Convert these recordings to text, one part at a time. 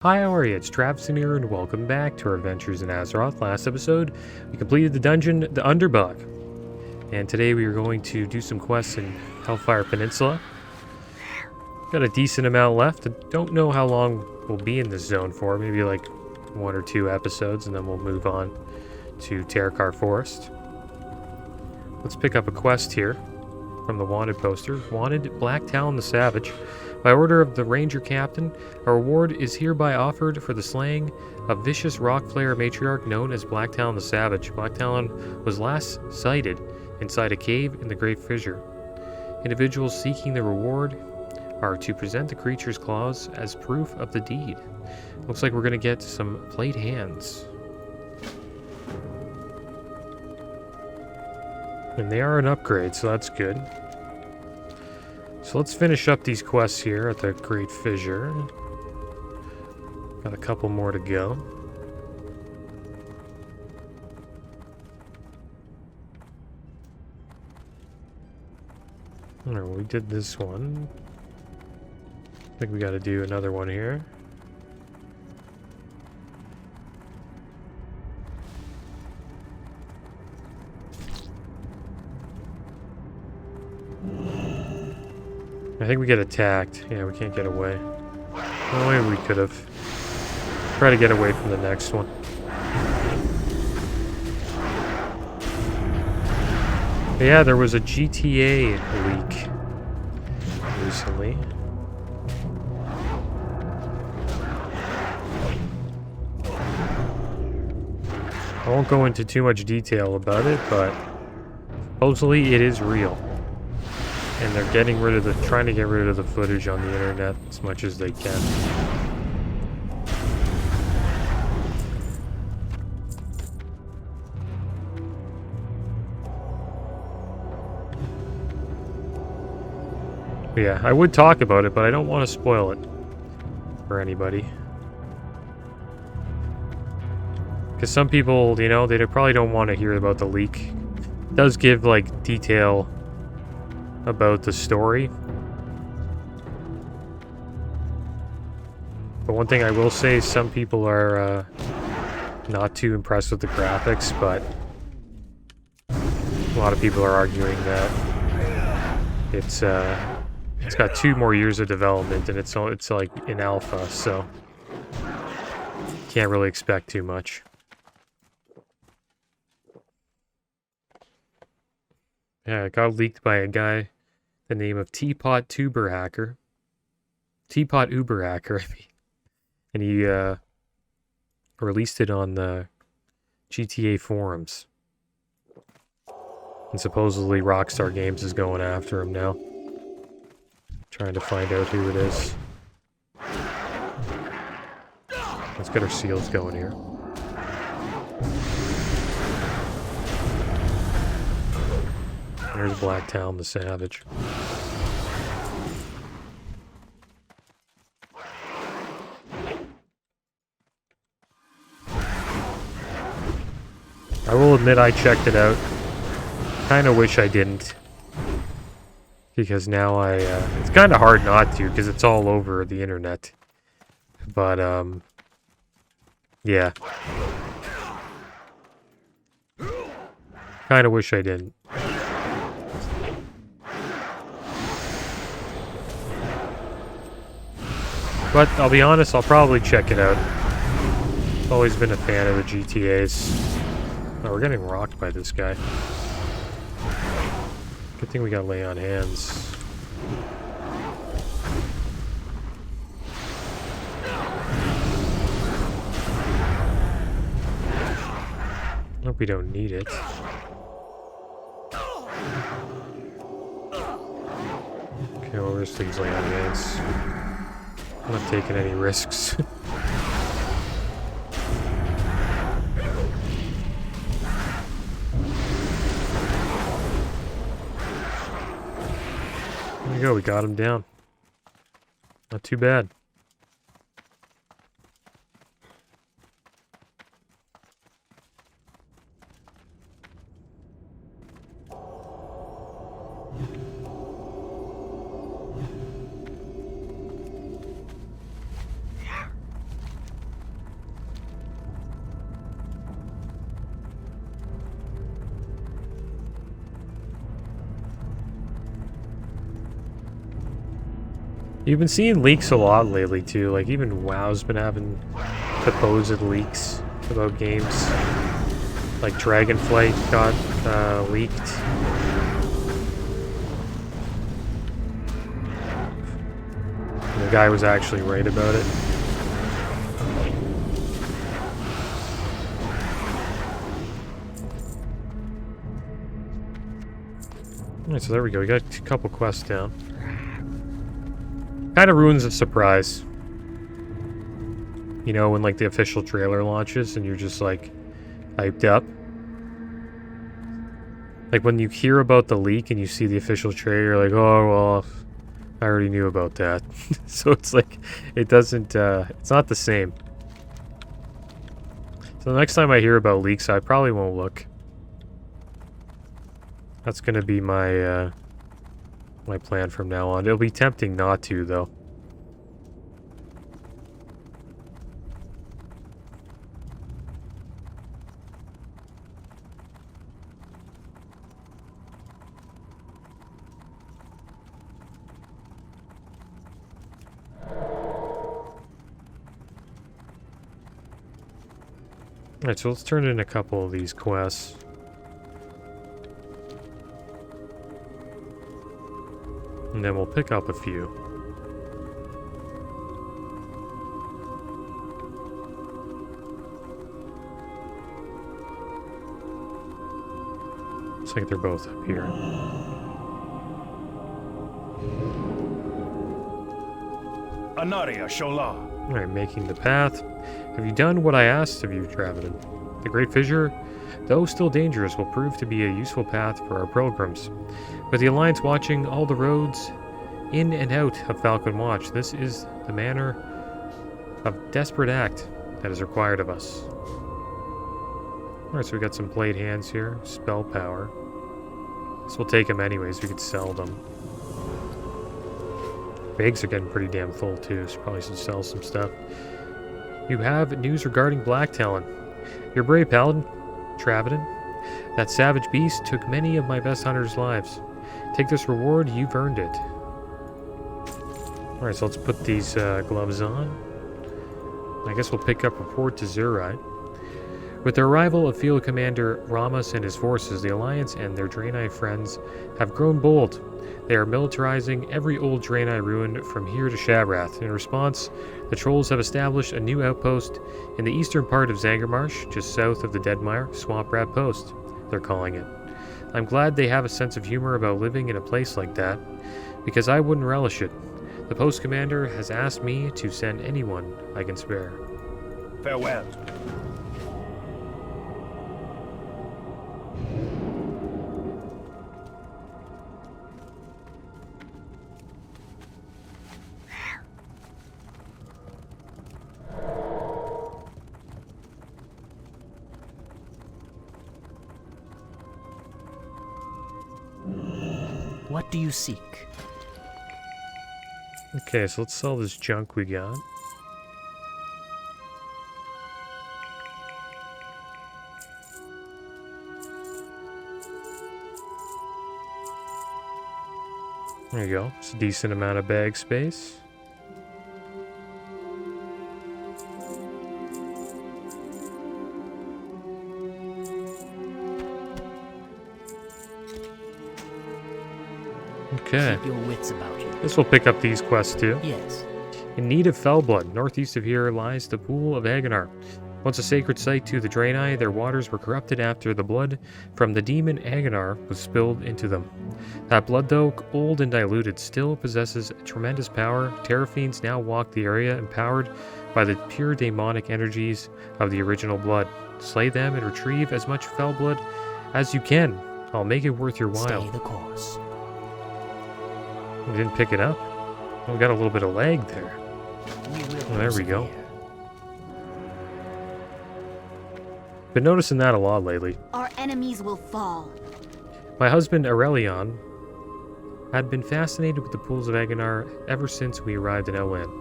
Hi, how are you? It's Traviseen here, and welcome back to our adventures in Azeroth. Last episode, we completed the dungeon, the Underbog. And today we are going to do some quests in Hellfire Peninsula. Got a decent amount left. I don't know how long we'll be in this zone for. Maybe like 1 or 2 episodes, and then we'll move on to Terakar Forest. Let's pick up a quest here from the wanted poster. Wanted, Black Talon the Savage. By order of the Ranger Captain, a reward is hereby offered for the slaying of vicious rock-player matriarch known as Black Talon the Savage. Black Talon was last sighted inside a cave in the Great Fissure. Individuals seeking the reward are to present the creature's claws as proof of the deed. Looks like we're going to get some plate hands. And they are an upgrade, so that's good. So let's finish up these quests here at the Great Fissure. Got a couple more to go. Alright, well, we did this one. I think we got to do another one here. I think we get attacked. Yeah, we can't get away. Well, maybe we could have. Try to get away from the next one. But yeah, there was a GTA leak recently. I won't go into too much detail about it, but supposedly it is real. And they're getting rid of trying to get rid of the footage on the internet as much as they can. But yeah, I would talk about it, but I don't want to spoil it for anybody. Because some people, you know, they probably don't want to hear about the leak. It does give, like, detail about the story. But one thing I will say, some people are not too impressed with the graphics, but a lot of people are arguing that it's got 2 more years of development and it's like in alpha, so can't really expect too much. Yeah, it got leaked by a guy the name of Teapot Uber Hacker, I mean. And he released it on the GTA forums. And supposedly Rockstar Games is going after him now. Trying to find out who it is. Let's get our seals going here. There's Black Talon the Savage. I will admit I checked it out. Kinda wish I didn't. Because now it's kinda hard not to, because it's all over the internet. But, yeah. Kinda wish I didn't. But I'll be honest, I'll probably check it out. I've always been a fan of the GTAs. Oh, we're getting rocked by this guy. Good thing we got lay on hands. Hope we don't need it. Okay, well, there's things lay on hands. I'm not taking any risks. There we go, we got him down. Not too bad. You've been seeing leaks a lot lately too, like even WoW's been having supposed leaks about games. Like Dragonflight got leaked. And the guy was actually right about it. Alright, so there we go. We got a couple quests down. Kind of ruins the surprise. You know, when like the official trailer launches and you're just like hyped up. Like when you hear about the leak and you see the official trailer, you're like, oh, well, I already knew about that. So it's like, it doesn't, it's not the same. So the next time I hear about leaks, I probably won't look. That's gonna be my, my plan from now on. It'll be tempting not to, though. Alright, so let's turn in a couple of these quests. And then we'll pick up a few. Looks like they're both up here. Anaria Shola. Alright, making the path. Have you done what I asked of you, Traviseen? The Great Fissure, though still dangerous, will prove to be a useful path for our pilgrims. With the Alliance watching all the roads in and out of Falcon Watch, this is the manner of desperate act that is required of us. Alright, so we got some blade hands here. Spell power. This will take them anyways, we could sell them. Bags are getting pretty damn full too, so probably should sell some stuff. You have news regarding Black Talon. Your brave paladin, Traviseen. That savage beast took many of my best hunters' lives. Take this reward, you've earned it. Alright, so let's put these gloves on. I guess we'll pick up report to Zurai. With the arrival of Field Commander Ramos and his forces, the Alliance and their Draenei friends have grown bold. They are militarizing every old Draenei ruin from here to Shabrath. In response, the Trolls have established a new outpost in the eastern part of Zangarmarsh, just south of the Deadmire, Swamp Rat Post, they're calling it. I'm glad they have a sense of humor about living in a place like that, because I wouldn't relish it. The post commander has asked me to send anyone I can spare. Farewell. What do you seek? Okay, so let's sell this junk we got. There you go. It's a decent amount of bag space. Okay. Keep your wits about you. This will pick up these quests too. Yes. In need of Fellblood, northeast of here lies the Pool of Agonar. Once a sacred site to the Draenei, their waters were corrupted after the blood from the demon Agonar was spilled into them. That blood, though old and diluted, still possesses tremendous power. Terrafiends now walk the area empowered by the pure demonic energies of the original blood. Slay them and retrieve as much Fellblood as you can. I'll make it worth your while. Stay the course. We didn't pick it up. We got a little bit of lag there. Oh, there we go. Been noticing that a lot lately. Our enemies will fall. My husband Aurelion had been fascinated with the pools of Agonar ever since we arrived in Outland.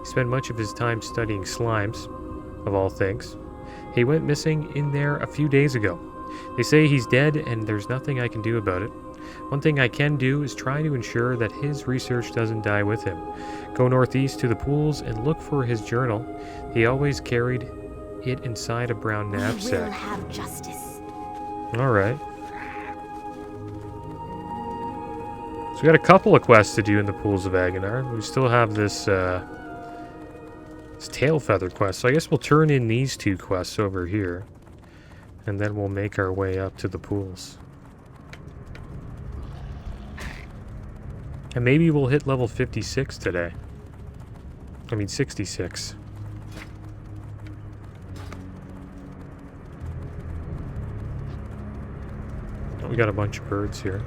He spent much of his time studying slimes, of all things. He went missing in there a few days ago. They say he's dead and there's nothing I can do about it. One thing I can do is try to ensure that his research doesn't die with him. Go northeast to the pools and look for his journal. He always carried it inside a brown We will knapsack. have justice. Alright. So we got a couple of quests to do in the pools of Agonar. We still have this tail feather quest. So I guess we'll turn in these two quests over here. And then we'll make our way up to the pools. And maybe we'll hit level 56 today. I mean 66. We got a bunch of birds here.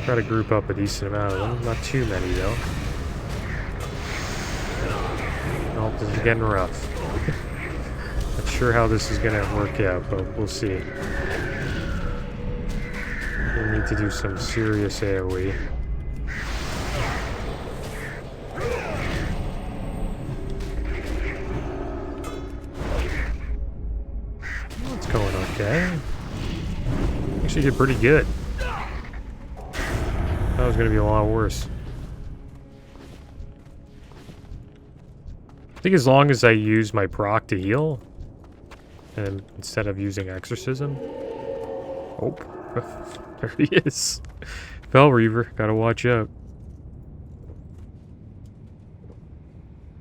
Try to group up a decent amount of them. Not too many though. Oh, this is getting rough. Not sure how this is gonna work out, but we'll see. We need to do some serious AoE. It's going okay. Actually did pretty good. That was going to be a lot worse. I think as long as I use my proc to heal, and instead of using exorcism. Oh, there he is. Fell Reaver, gotta watch out.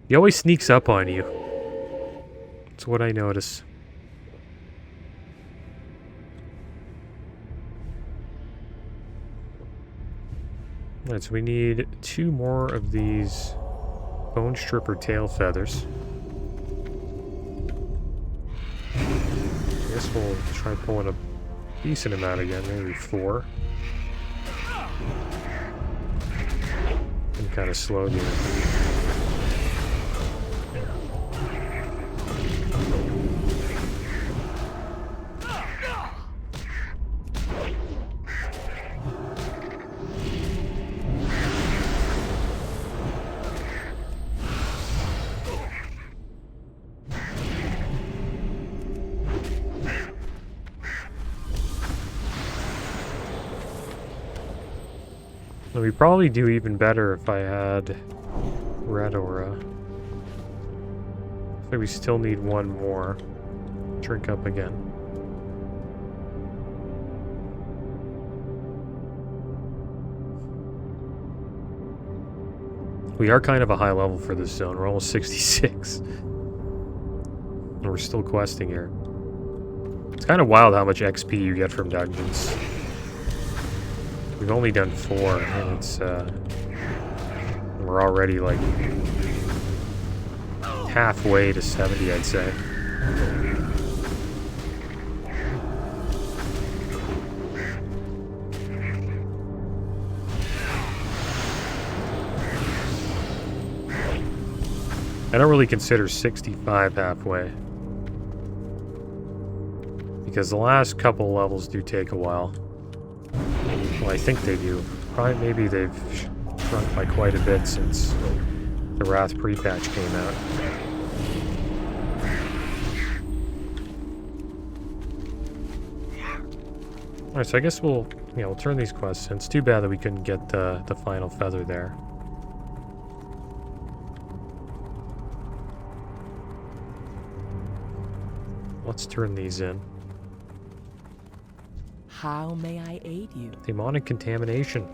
He always sneaks up on you. That's what I notice. Alright, so we need 2 more of these bone stripper tail feathers. I guess we'll try pulling a decent amount again, maybe 4. I'm kind of slow here. We'd probably do even better if I had red aura. I think we still need 1 more. Drink up again. We are kind of a high level for this zone. We're almost 66. And we're still questing here. It's kind of wild how much XP you get from dungeons. We've only done 4, and it's, we're already, like, halfway to 70, I'd say. I don't really consider 65 halfway. Because the last couple levels do take a while. Well, I think they do. Probably, maybe they've shrunk by quite a bit since the Wrath pre-patch came out. Alright, so I guess we'll turn these quests in. It's too bad that we couldn't get the final feather there. Let's turn these in. How may I aid you? Demonic contamination.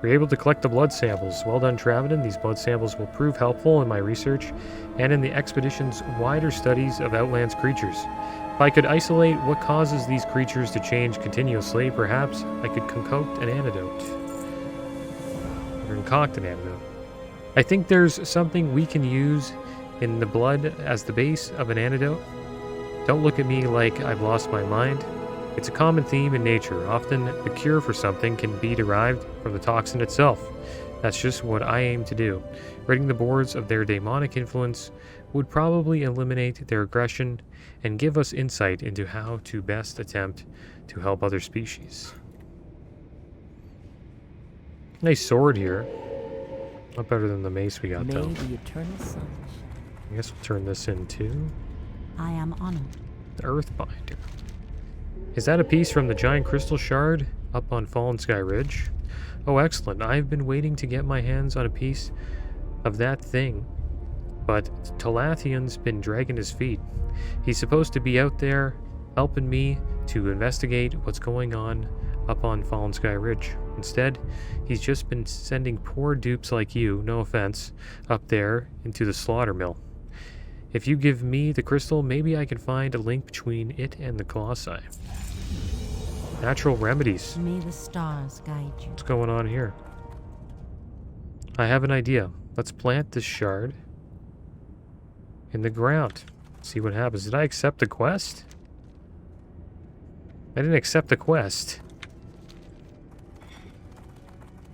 We're able to collect the blood samples. Well done, Traviseen. These blood samples will prove helpful in my research and in the expedition's wider studies of Outland's creatures. If I could isolate what causes these creatures to change continuously, perhaps I could concoct an antidote. Or concoct an antidote. I think there's something we can use in the blood as the base of an antidote. Don't look at me like I've lost my mind. It's a common theme in nature. Often, the cure for something can be derived from the toxin itself. That's just what I aim to do. Ridding the boards of their demonic influence would probably eliminate their aggression and give us insight into how to best attempt to help other species. Nice sword here. Not better than the mace we got, May though. the eternal sun. I guess we'll turn this into I am honored. the Earthbinder. Is that a piece from the giant crystal shard up on Fallen Sky Ridge? Oh, excellent. I've been waiting to get my hands on a piece of that thing, but Talathian's been dragging his feet. He's supposed to be out there helping me to investigate what's going on up on Fallen Sky Ridge. Instead, he's just been sending poor dupes like you, no offense, up there into the slaughter mill. If you give me the crystal, maybe I can find a link between it and the Colossi. Natural remedies. May the stars guide you. What's going on here? I have an idea. Let's plant this shard in the ground. See what happens. Did I accept the quest? I didn't accept the quest.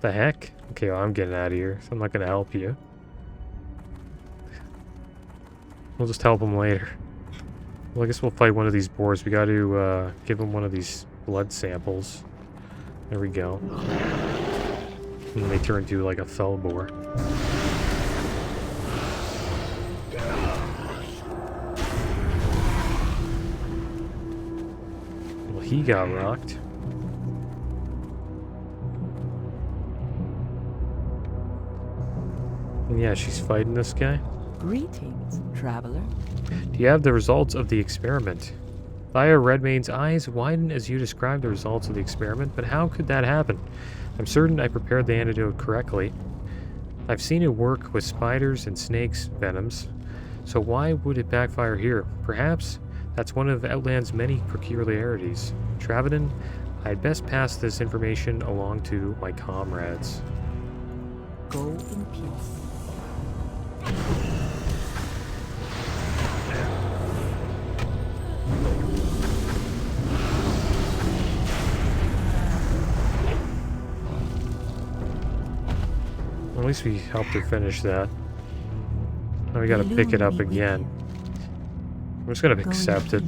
The heck? Okay, well, I'm getting out of here, so I'm not going to help you. We'll just help him later. Well, I guess we'll fight one of these boars. We got to give him one of these blood samples. There we go. And then they turn into like a fell boar. Well, he got rocked. And yeah, she's fighting this guy. Greetings, traveler. Do you have the results of the experiment? Thaya Redmane's eyes widen as you describe the results of the experiment, but how could that happen? I'm certain I prepared the antidote correctly. I've seen it work with spiders and snakes' venoms, so why would it backfire here? Perhaps that's one of Outland's many peculiarities. Traviseen, I'd best pass this information along to my comrades. Go in peace. At least we helped her finish that. Now we gotta pick it up again. I'm just gonna accept it.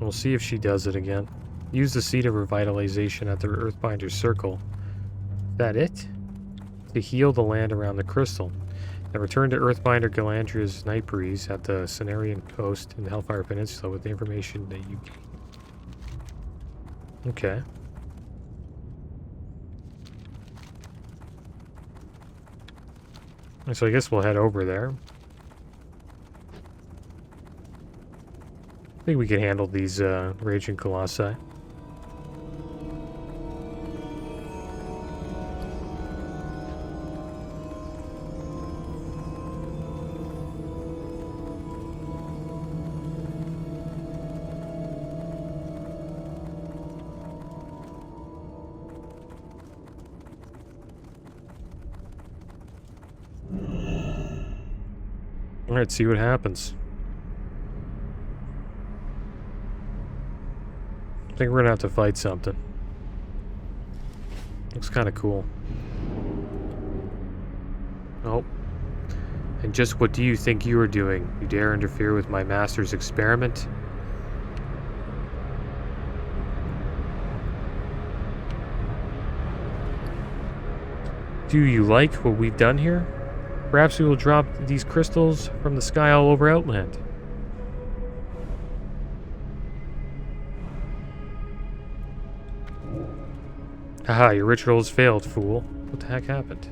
We'll see if she does it again. Use the seed of revitalization at the Earthbinder's circle. Is that it? To heal the land around the crystal. Then return to Earthbinder Galandria's Night Breeze at the Cenarian Coast in the Hellfire Peninsula with the information that you gain. Okay. So I guess we'll head over there. I think we can handle these Raging Colossi. Alright, see what happens. I think we're gonna have to fight something. Looks kind of cool. Oh. And just what do you think you are doing? You dare interfere with my master's experiment? Do you like what we've done here? Perhaps we will drop these crystals from the sky all over Outland. Haha, your ritual has failed, fool. What the heck happened?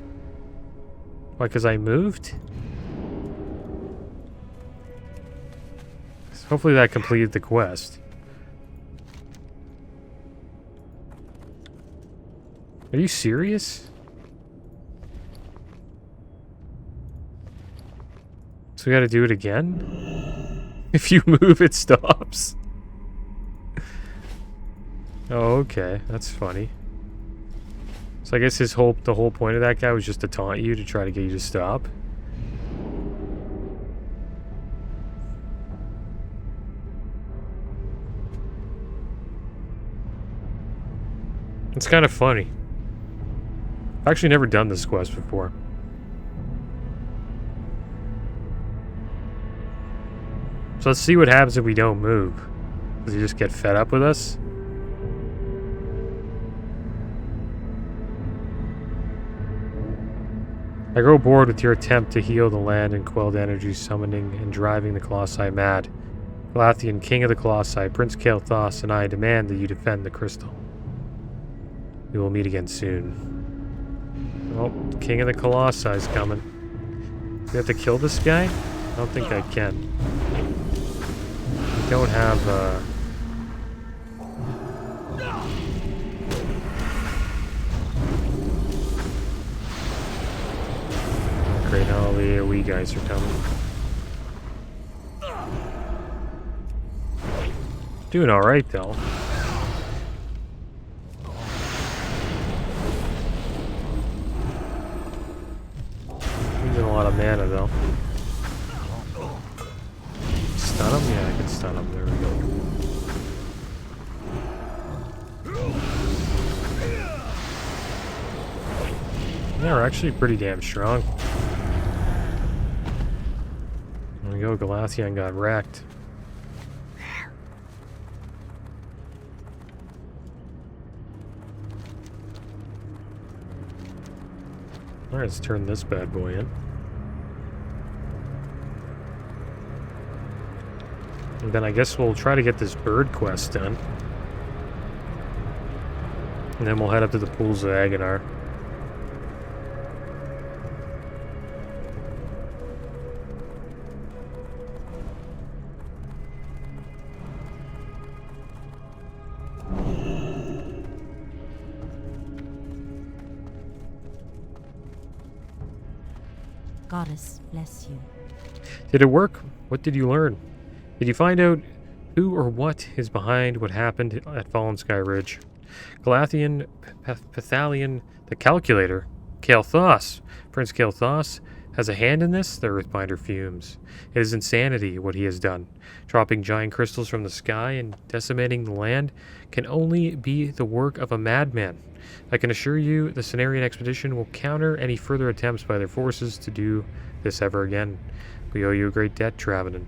Why, because I moved? Hopefully that completed the quest. Are you serious? So we gotta do it again? If you move, it stops. Oh, okay. That's funny. So I guess the whole point of that guy was just to taunt you, to try to get you to stop. It's kind of funny. I've actually never done this quest before. So let's see what happens if we don't move. Does he just get fed up with us? I grow bored with your attempt to heal the land and quell the energy summoning and driving the Colossi mad. Galathian, King of the Colossi, Prince Kael'thas, and I demand that you defend the crystal. We will meet again soon. Oh, King of the Colossi is coming. Do we have to kill this guy? I don't think I can. We don't have, Great, now all the AoE guys are coming. Doing alright, though. Using a lot of mana, though. Stun him? Yeah, I can stun him. There we go. Yeah, we're actually pretty damn strong. There we go, Galathian got wrecked. Alright, let's turn this bad boy in. And then I guess we'll try to get this bird quest done. And then we'll head up to the pools of Agonar. Goddess bless you. Did it work? What did you learn? Did you find out who or what is behind what happened at Fallen Sky Ridge? Galathian, Pathalian, the Calculator, Kael'thas. Prince Kael'thas has a hand in this? The Earthbinder fumes. It is insanity what he has done. Dropping giant crystals from the sky and decimating the land can only be the work of a madman. I can assure you the Cenarian expedition will counter any further attempts by their forces to do this ever again. We owe you a great debt, Traviseen.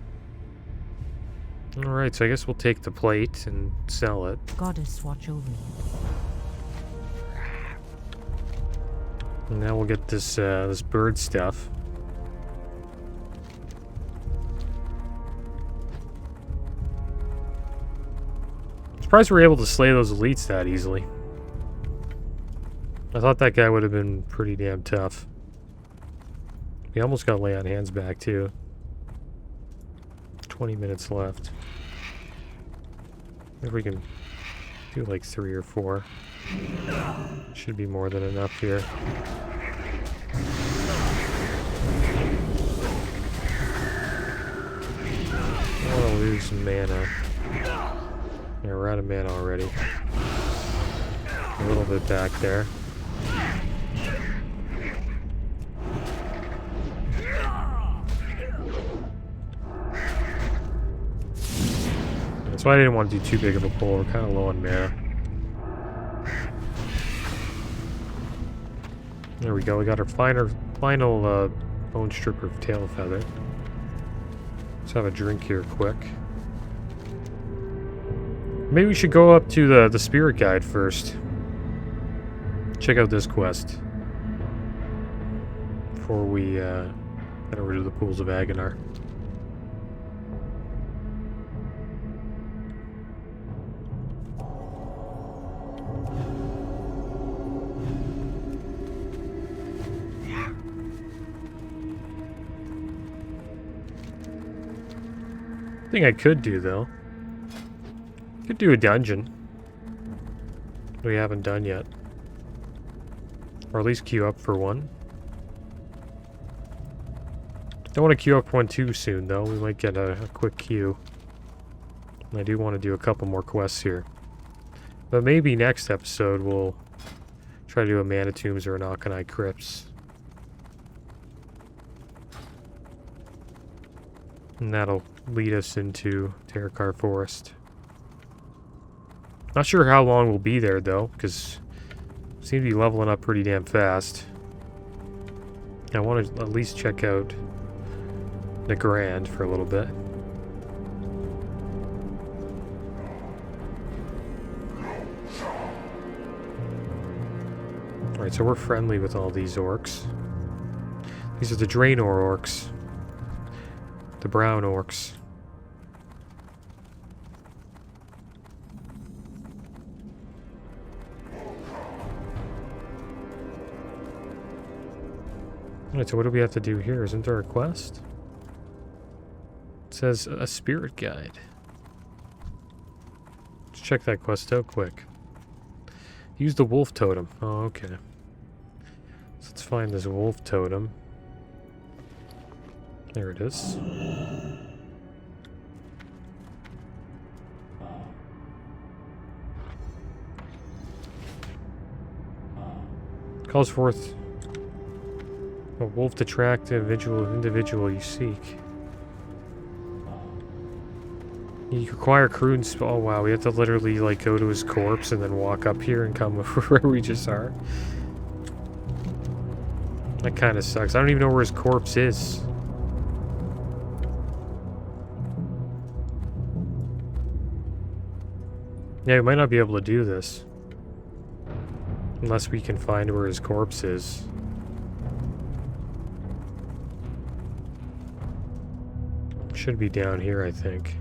Alright, so I guess we'll take the plate and sell it. Goddess watch over you. And now we'll get this this bird stuff. I'm surprised we were able to slay those elites that easily. I thought that guy would have been pretty damn tough. We almost got lay on hands back too. 20 minutes left. If we can do like 3 or 4. Should be more than enough here. I don't want to lose mana. Yeah, we're out of mana already. A little bit back there. That's why I didn't want to do too big of a pull. We're kind of low on mana. There we go. We got our final bone stripper of tail feather. Let's have a drink here quick. Maybe we should go up to the spirit guide first. Check out this quest before we head over to the pools of Agonar. Thing I could do though, could do a dungeon we haven't done yet, or at least queue up for one. Don't want to queue up one too soon though. We might get a quick queue. And I do want to do a couple more quests here, but maybe next episode we'll try to do a Mana Tombs or an Akanai Crypts. And that'll lead us into Terakar Forest. Not sure how long we'll be there though, because we seem to be leveling up pretty damn fast. I want to at least check out the Grand for a little bit. Alright, so we're friendly with all these orcs. These are the Draenor orcs. The brown orcs. Alright, so what do we have to do here? Isn't there a quest? It says a spirit guide. Let's check that quest out quick. Use the wolf totem. Oh, okay. So let's find this wolf totem. There it is. Calls forth a wolf to track the individual you seek. You require crew and oh wow, we have to literally like go to his corpse and then walk up here and come where we just are. That kind of sucks. I don't even know where his corpse is. Yeah, we might not be able to do this. Unless we can find where his corpse is. Should be down here, I think.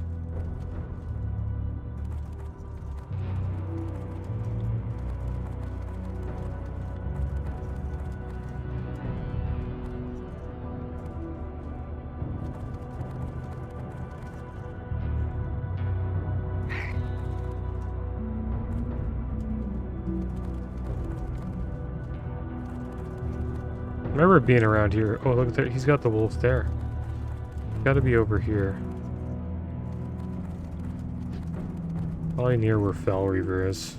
I remember being around here. Oh, look at that. He's got the wolf there. Gotta be over here. Probably near where Fell Reaver is.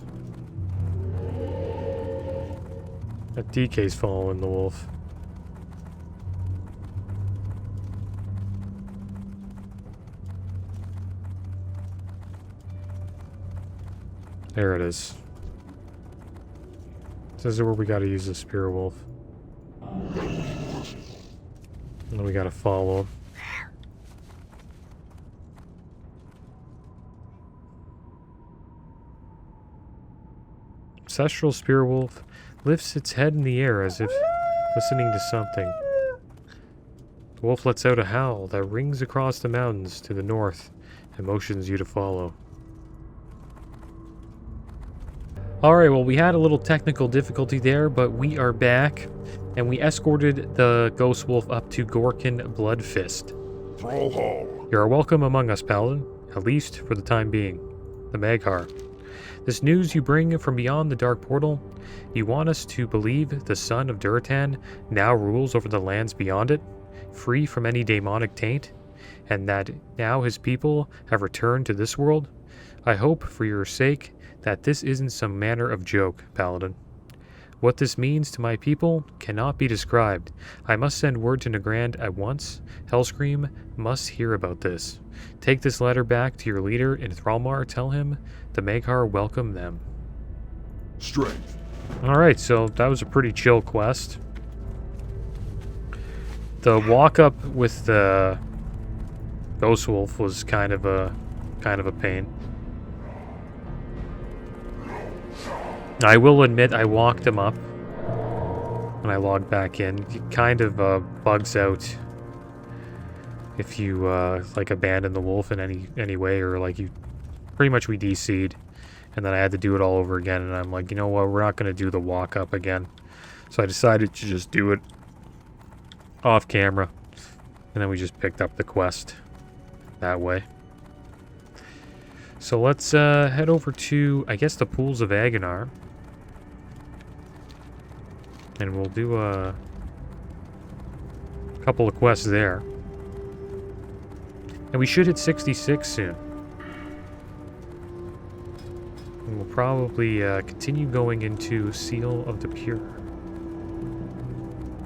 That DK's following the wolf. There it is. This is where we gotta use the spear wolf. And then we gotta follow him. Ancestral spear wolf lifts its head in the air as if listening to something. The wolf lets out a howl that rings across the mountains to the north and motions you to follow. Alright, well, we had a little technical difficulty there, but we are back, and we escorted the ghost wolf up to Gorkin Bloodfist. You are welcome among us, Paladin, at least for the time being. The Maghar. This news you bring from beyond the Dark Portal, you want us to believe the son of Duratan now rules over the lands beyond it, free from any demonic taint, and that now his people have returned to this world? I hope, for your sake, that this isn't some manner of joke, Paladin. What this means to my people cannot be described. I must send word to Nagrand at once. Hellscream must hear about this. Take this letter back to your leader in Thralmar. Tell him the Maghar welcome them. Strength. Alright, so that was a pretty chill quest. The walk up with the Ghost Wolf was kind of a pain. I will admit I walked him up when I logged back in. It kind of bugs out if you like abandon the wolf in any way, or like you pretty much we DC'd and then I had to do it all over again, and I'm like, you know what, we're not going to do the walk up again. So I decided to just do it off camera, and then we just picked up the quest that way. So let's head over to, I guess, the Pools of Agonar. And we'll do a couple of quests there. And we should hit 66 soon. And we'll probably continue going into Seal of the Pure,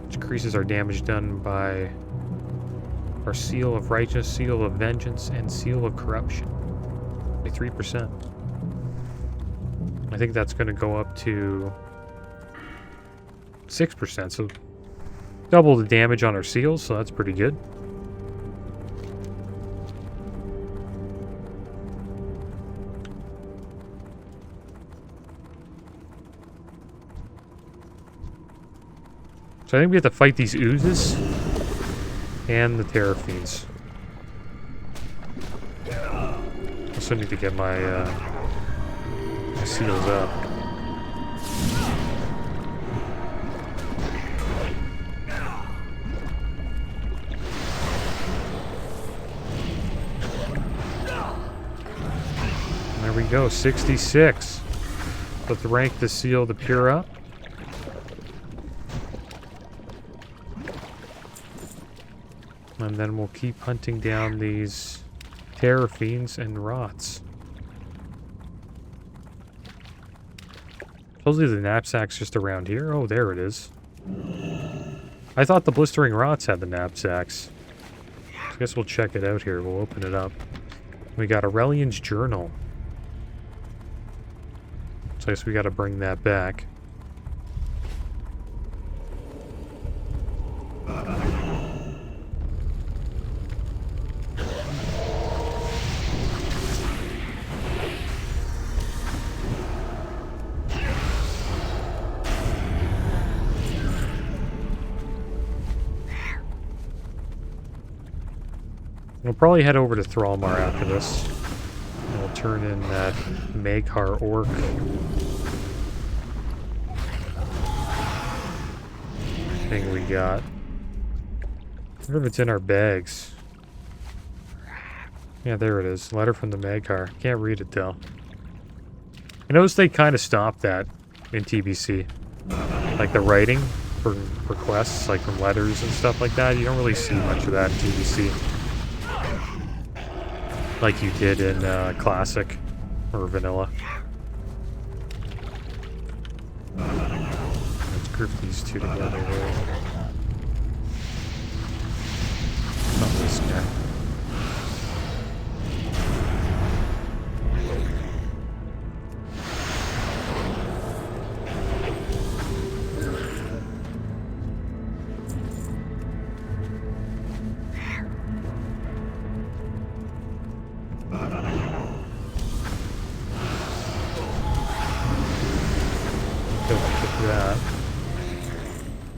which increases our damage done by our Seal of Righteousness, Seal of Vengeance, and Seal of Corruption. 3%. I think that's going to go up to 6%, so double the damage on our seals, so that's pretty good. So I think we have to fight these oozes and the Terror Fiends. I need to get my seals up. go, 66. Let's rank the seal the pure up. And then we'll keep hunting down these terror fiends and rots. Supposedly the knapsack's just around here. Oh, there it is. I thought the blistering rots had the knapsacks. I guess we'll check it out here. We'll open it up. We got Aurelian's journal. So I guess we gotta bring that back. We'll probably head over to Thrallmar after this. And we'll turn in that Maghar Orc. Thing we got. I wonder if it's in our bags. Yeah, there it is. Letter from the Maghar. Can't read it though. I noticed they kind of stopped that in TBC. Like the writing for quests, like from letters and stuff like that. You don't really see much of that in TBC. Like you did in Classic or Vanilla. Let's group these two together here. Not this guy.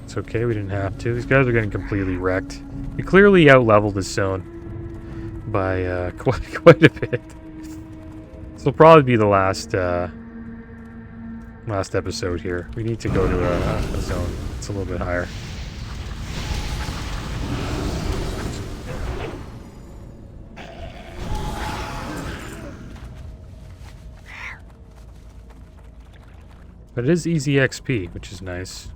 It's okay, we didn't have to. These guys are getting completely wrecked. We clearly out-leveled this zone by quite a bit. This will probably be the last episode here. We need to go to a zone that's a little bit higher. But it is easy XP, which is nice.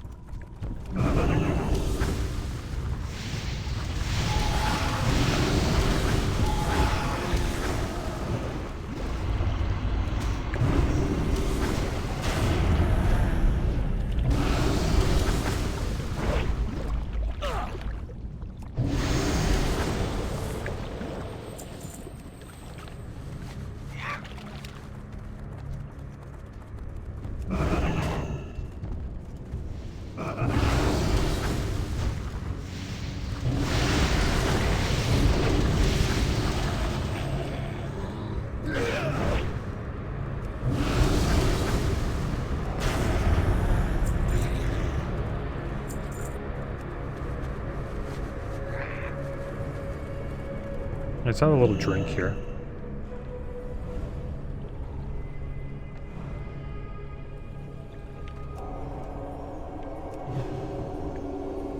Let's have a little drink here.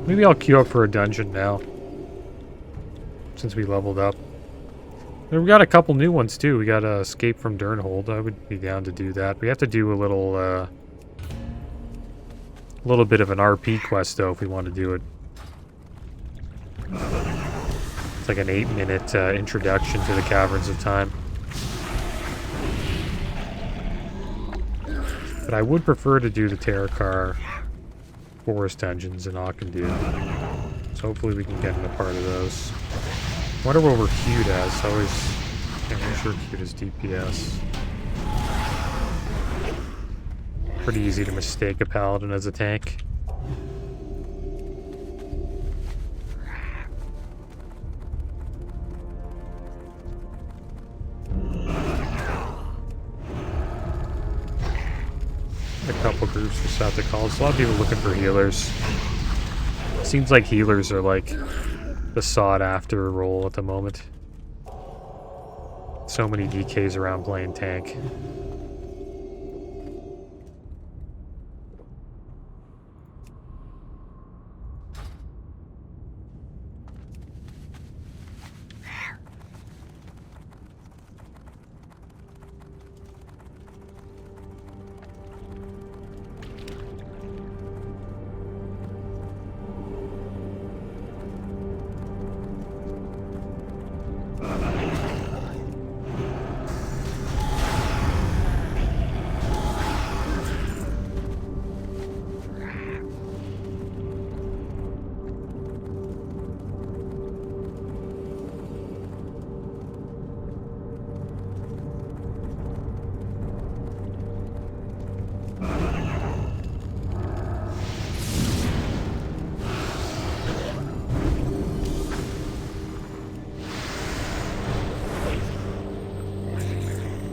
Maybe I'll queue up for a dungeon now, since we leveled up. And we got a couple new ones too. We got Escape from Durnhold. I would be down to do that. We have to do a little bit of an RP quest though if we want to do it. It's like an 8-minute introduction to the Caverns of Time. But I would prefer to do the Terakar Forest Dungeons in Auchendu. So hopefully we can get in a part of those. I wonder what we're queued as. I always can't make sure queued as DPS. Pretty easy to mistake a paladin as a tank. A couple groups just have to call. There's a lot of people looking for healers. Seems like healers are like the sought after role at the moment. So many DKs around playing tank.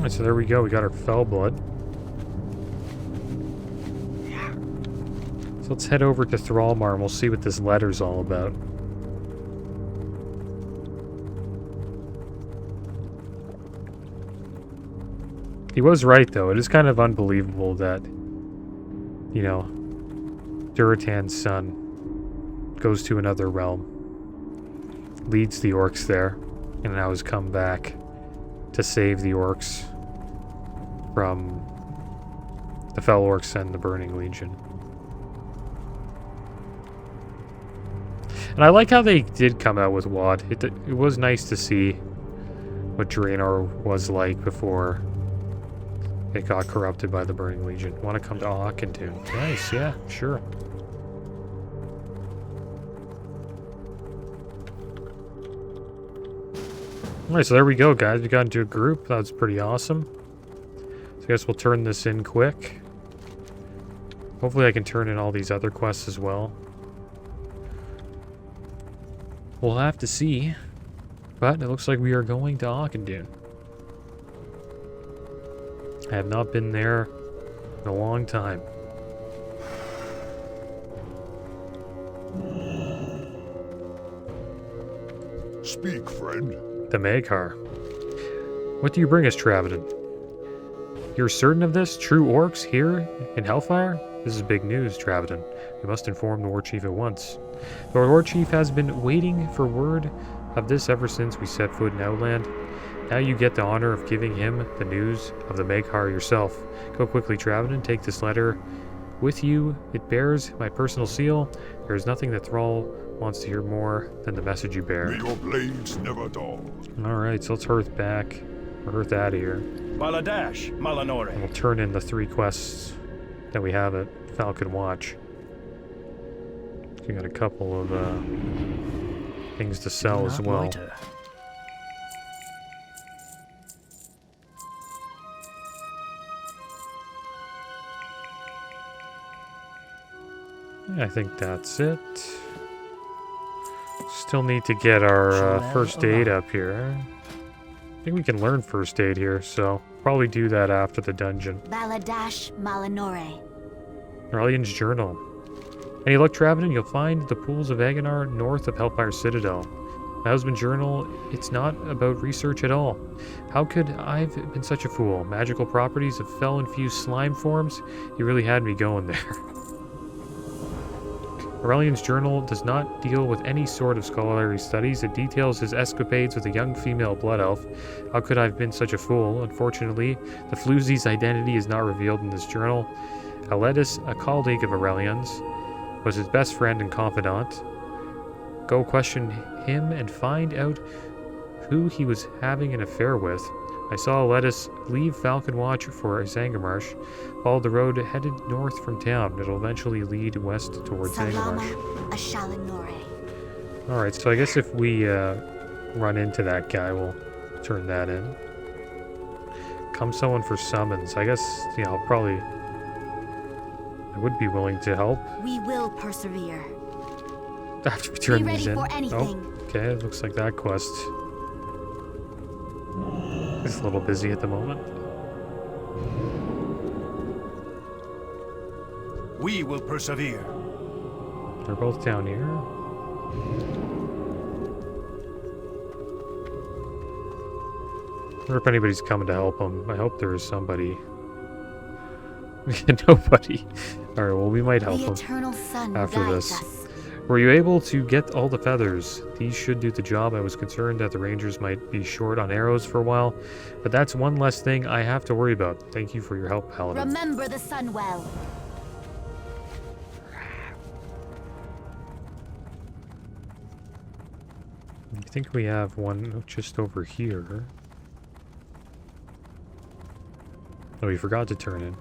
Alright, so there we go. We got our Fell Blood. So let's head over to Thrallmar and we'll see what this letter's all about. He was right, though. It is kind of unbelievable that, you know, Duratan's son goes to another realm, leads the orcs there, and now has come back to save the orcs from the Fell Orcs and the Burning Legion. And I like how they did come out with WoD. It was nice to see what Draenor was like before it got corrupted by the Burning Legion. Want to come to Auchintown? Nice, yeah, sure. Alright, so there we go, guys. We got into a group. That's pretty awesome. So I guess we'll turn this in quick. Hopefully I can turn in all these other quests as well. We'll have to see. But it looks like we are going to Auchintown. I have not been there in a long time. Speak, friend. The Maghar. What do you bring us, Traviseen? You're certain of this? True orcs here in Hellfire? This is big news, Traviseen. We must inform the War Chief at once. The War Chief has been waiting for word of this ever since we set foot in Outland. Now you get the honor of giving him the news of the Maghar yourself. Go quickly, Traviseen. Take this letter with you. It bears my personal seal. There is nothing that Thrall wants to hear more than the message you bear. May your blades never dull. Alright, so let's hearth back. Or hearth out of here. Baladash, And Malanore. we'll turn in the 3 quests that we have at Falcon Watch. We got a couple of things to sell as well. I think that's it. Still need to get our first aid up here. I think we can learn first aid here, so probably do that after the dungeon. Baladash Malanore. Aurelian's Journal. Any luck, Traviseen, you'll find the pools of Agonar north of Hellfire Citadel. My husband's journal, it's not about research at all. How could I've been such a fool? Magical properties of fell-infused slime forms? You really had me going there. Aurelian's journal does not deal with any sort of scholarly studies. It details his escapades with a young female blood elf. How could I have been such a fool? Unfortunately, the floozy's identity is not revealed in this journal. Aletis, a colleague of Aurelian's, was his best friend and confidant. Go question him and find out who he was having an affair with. I saw Aletis leave Falcon Watch for Zangarmarsh, followed the road headed north from town. It'll eventually lead west towards Salama Zangarmarsh. Ashalinore. Alright, so I guess if we run into that guy, we'll turn that in. Come someone for summons. I guess, you know, probably... I would be willing to help. We will persevere. After we turn Be these ready in. for anything. Oh, okay, it looks like that quest is a little busy at the moment. We will persevere. They're both down here. I wonder if anybody's coming to help them. I hope there is somebody. Nobody. Alright, well, we might help The them eternal sun after guides this. us. Were you able to get all the feathers? These should do the job. I was concerned that the rangers might be short on arrows for a while, but that's one less thing I have to worry about. Thank you for your help, Paladin. Remember the sun well. I think we have one just over here. Oh, we forgot to turn in.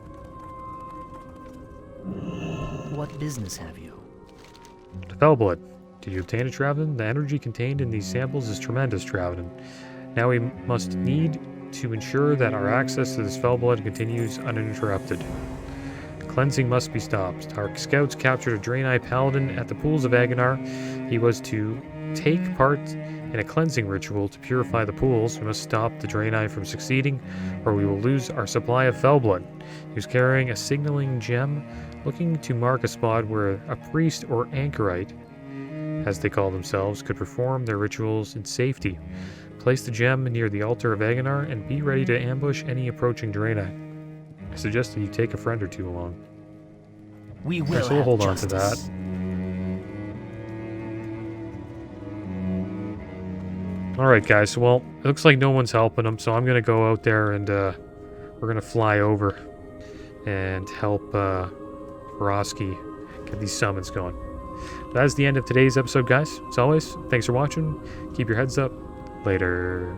What business have you? Fellblood. Did you obtain a Traviseen? The energy contained in these samples is tremendous, Traviseen. Now we must need to ensure that our access to this Fellblood continues uninterrupted. Cleansing must be stopped. Our scouts captured a Draenei Paladin at the pools of Agonar. He was to take part in a cleansing ritual to purify the pools. We must stop the Draenei from succeeding, or we will lose our supply of Fellblood. He was carrying a signaling gem, looking to mark a spot where a priest or anchorite, as they call themselves, could perform their rituals in safety. Place the gem near the altar of Agonar and be ready to ambush any approaching Draenei. I suggest that you take a friend or two along. We will So we'll hold on to justice. that. Alright guys, well, it looks like no one's helping them, so I'm going to go out there and we're going to fly over and help Roski get these summons going. That's the end of today's episode, guys. As always, thanks for watching. Keep your heads up. Later.